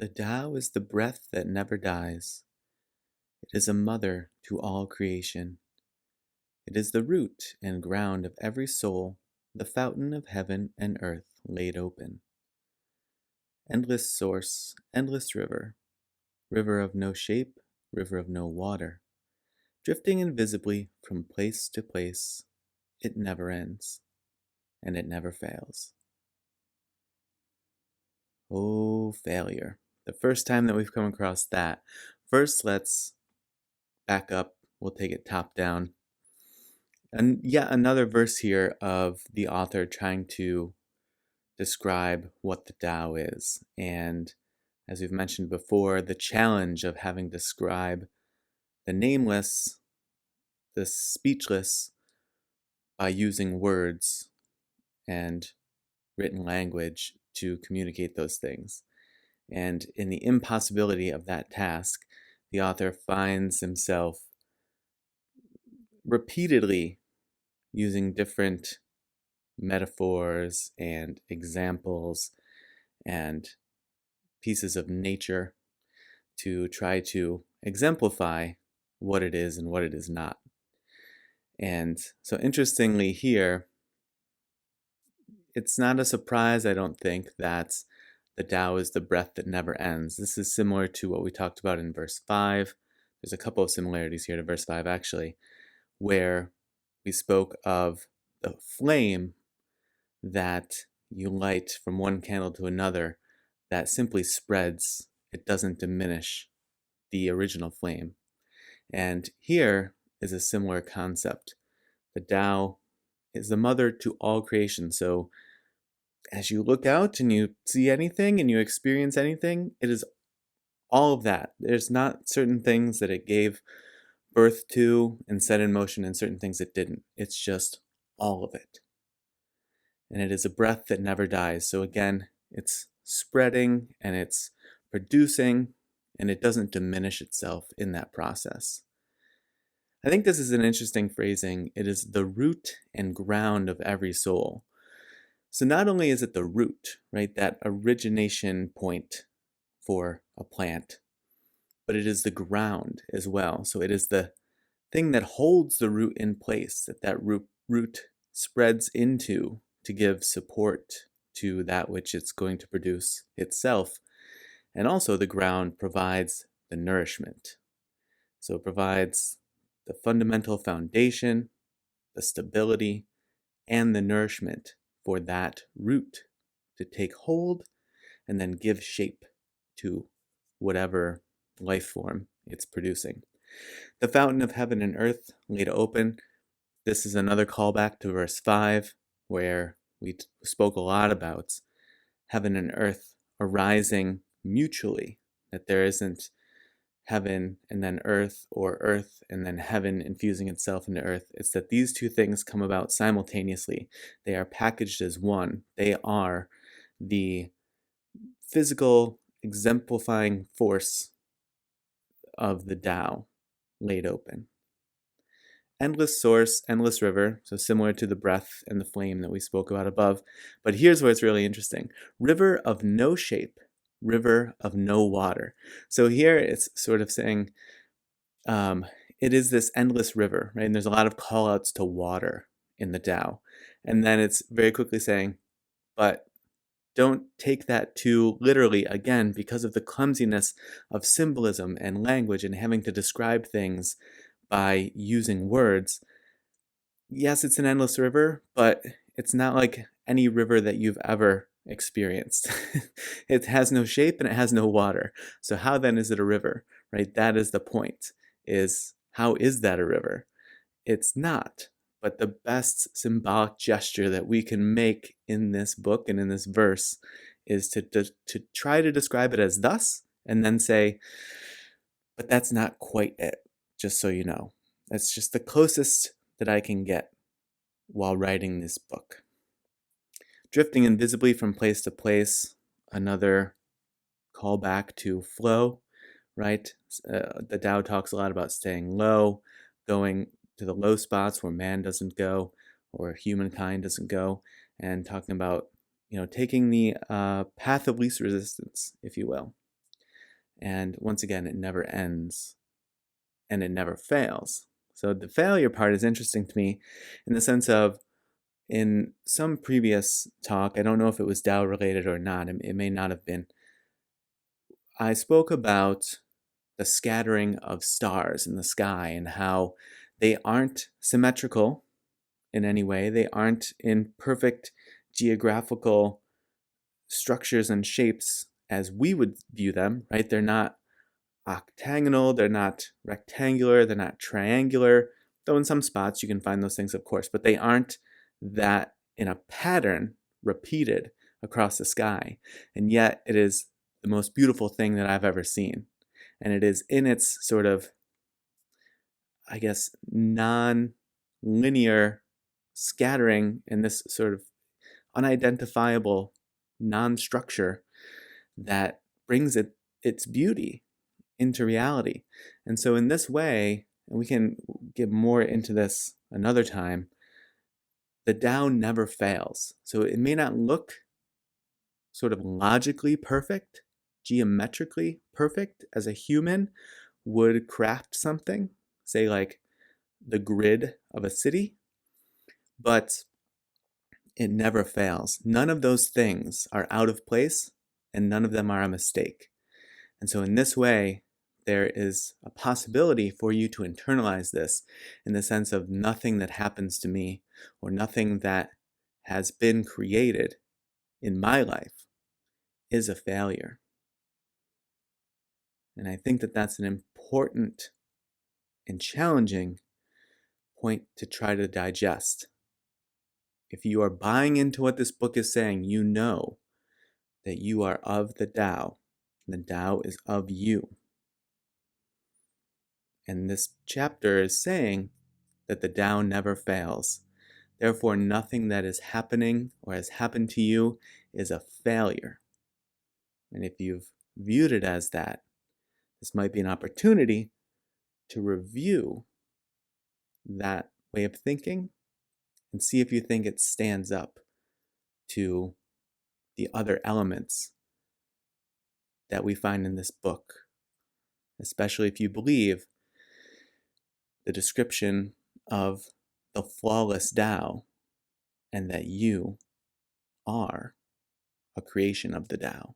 The Tao is the breath that never dies. It is a mother to all creation. It is the root and ground of every soul, the fountain of heaven and earth laid open. Endless source, endless river, river of no shape, river of no water, drifting invisibly from place to place, it never ends, and it never fails. Oh, failure. The first time that we've come across that. First, let's back up. We'll take it top down. And yet another verse here of the author trying to describe what the Tao is. And as we've mentioned before, the challenge of having to describe the nameless, the speechless, by using words and written language to communicate those things. And in the impossibility of that task, the author finds himself repeatedly using different metaphors and examples and pieces of nature to try to exemplify what it is and what it is not. And so interestingly here, it's not a surprise, I don't think, that the Tao is the breath that never ends. This is similar to what we talked about in verse 5. There's a couple of similarities here to verse 5, actually, where we spoke of the flame that you light from one candle to another that simply spreads. It doesn't diminish the original flame. And here is a similar concept. The Tao is the mother to all creation. So as you look out and you see anything and you experience anything, it is all of that. There's not certain things that it gave birth to and set in motion and certain things it didn't. It's just all of it. And it is a breath that never dies. So again, it's spreading and it's producing, and it doesn't diminish itself in that process. I think this is an interesting phrasing. It is the root and ground of every soul. So not only is it the root, right, that origination point for a plant, but it is the ground as well. So it is the thing that holds the root in place, that root spreads into to give support to that which it's going to produce itself. And also the ground provides the nourishment. So it provides the fundamental foundation, the stability, and the nourishment for that root to take hold and then give shape to whatever life form it's producing. The fountain of heaven and earth laid open. This is another callback to verse 5, where we spoke a lot about heaven and earth arising mutually, that there isn't heaven and then earth, or earth and then heaven infusing itself into earth. It's that these two things come about simultaneously. They are packaged as one. They are the physical exemplifying force of the Tao laid open. Endless source, endless river, so similar to the breath and the flame that we spoke about above. But here's where it's really interesting. River of no shape, river of no water. So here it's sort of saying it is this endless river, right? And there's a lot of call outs to water in the Tao. And then it's very quickly saying, but don't take that too literally, again, because of the clumsiness of symbolism and language and having to describe things by using words. Yes, it's an endless river, but it's not like any river that you've ever experienced. It has no shape and it has no water. So how then is it a river, right? That is the point, is how is that a river? It's not. But the best symbolic gesture that we can make in this book and in this verse is to try to describe it as thus, and then say, but that's not quite it, just so you know. That's just the closest that I can get while writing this book. Drifting invisibly from place to place, another callback to flow, right? The Tao talks a lot about staying low, going to the low spots where man doesn't go or humankind doesn't go, and talking about, taking the path of least resistance, if you will. And once again, it never ends and it never fails. So the failure part is interesting to me in the sense of, in some previous talk, I don't know if it was Tao related or not, it may not have been, I spoke about the scattering of stars in the sky and how they aren't symmetrical in any way. They aren't in perfect geographical structures and shapes as we would view them, right? They're not octagonal, they're not rectangular, they're not triangular, though in some spots you can find those things, of course, but they aren't that in a pattern repeated across the sky. And yet it is the most beautiful thing that I've ever seen. And it is in its sort of, I guess, non-linear scattering in this sort of unidentifiable non-structure that brings its beauty into reality. And so in this way, and we can get more into this another time, the Tao never fails. So it may not look sort of logically perfect, geometrically perfect as a human would craft something, say like the grid of a city, but it never fails. None of those things are out of place and none of them are a mistake. And so in this way, there is a possibility for you to internalize this in the sense of nothing that happens to me or nothing that has been created in my life is a failure. And I think that that's an important and challenging point to try to digest. If you are buying into what this book is saying, you know that you are of the Tao, and the Tao is of you. And this chapter is saying that the Tao never fails. Therefore, nothing that is happening or has happened to you is a failure. And if you've viewed it as that, this might be an opportunity to review that way of thinking and see if you think it stands up to the other elements that we find in this book, especially if you believe the description of the flawless Tao and that you are a creation of the Tao.